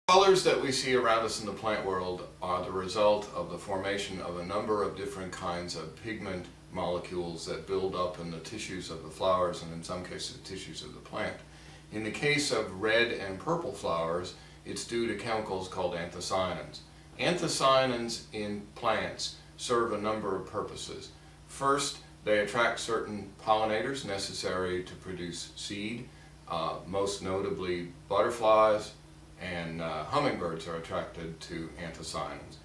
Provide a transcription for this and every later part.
Colors that we see around us in the plant world are the result of the formation of a number of different kinds of pigment molecules that build up in the tissues of the flowers and in some cases the tissues of the plant. In the case of red and purple flowers, it's due to chemicals called anthocyanins. Anthocyanins in plants serve a number of purposes. First, they attract certain pollinators necessary to produce seed, most notably butterflies, and hummingbirds are attracted to anthocyanins.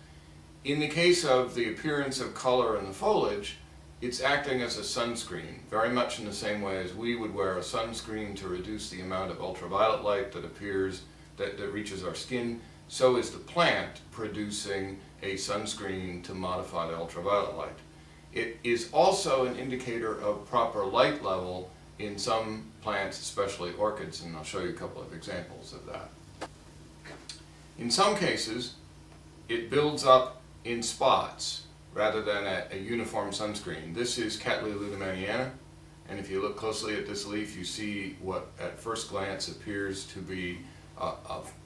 In the case of the appearance of color in the foliage, it's acting as a sunscreen, very much in the same way as we would wear a sunscreen to reduce the amount of ultraviolet light that reaches our skin. So is the plant producing a sunscreen to modify the ultraviolet light. It is also an indicator of proper light level in some plants, especially orchids, and I'll show you a couple of examples of that. In some cases, it builds up in spots rather than a uniform sunscreen. This is Cattleya lueddemanniana, and if you look closely at this leaf, you see what at first glance appears to be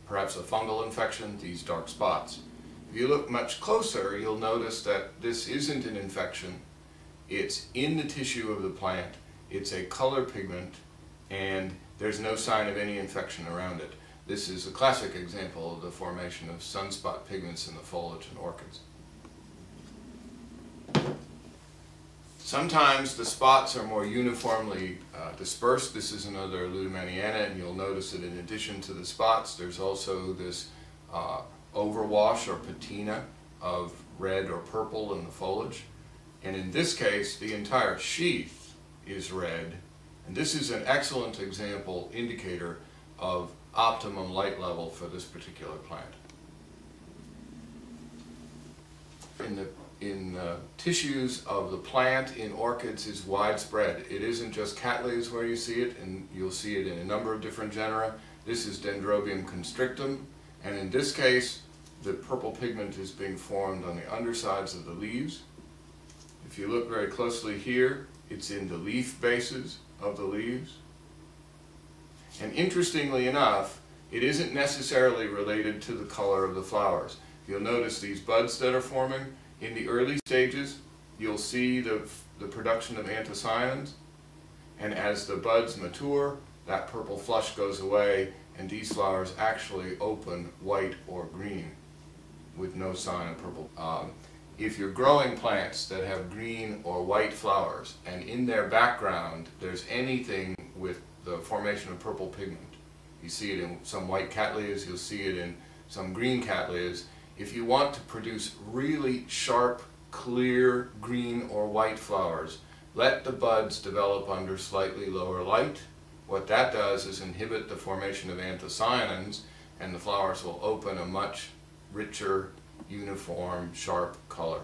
perhaps a fungal infection, these dark spots. If you look much closer, you'll notice that this isn't an infection. It's in the tissue of the plant. It's a color pigment, and there's no sign of any infection around it. This is a classic example of the formation of sunspot pigments in the foliage in orchids. Sometimes the spots are more uniformly dispersed. This is another lueddemanniana, and you'll notice that in addition to the spots, there's also this overwash or patina of red or purple in the foliage. And in this case, the entire sheath is red. And this is an excellent indicator of optimum light level for this particular plant. In the tissues of the plant in orchids is widespread. It isn't just cattleyas where you see it, and you'll see it in a number of different genera. This is Dendrobium constrictum, and in this case the purple pigment is being formed on the undersides of the leaves. If you look very closely here, it's in the leaf bases of the leaves. And interestingly enough, it isn't necessarily related to the color of the flowers. You'll notice these buds that are forming. In the early stages, you'll see the production of anthocyanins, and as the buds mature, that purple flush goes away, and these flowers actually open white or green with no sign of purple. If you're growing plants that have green or white flowers, and in their background there's anything with the formation of purple pigment, you see it in some white cattleyas, you'll see it in some green cattleyas. If you want to produce really sharp, clear green or white flowers, let the buds develop under slightly lower light. What that does is inhibit the formation of anthocyanins, and the flowers will open a much richer, uniform, sharp color.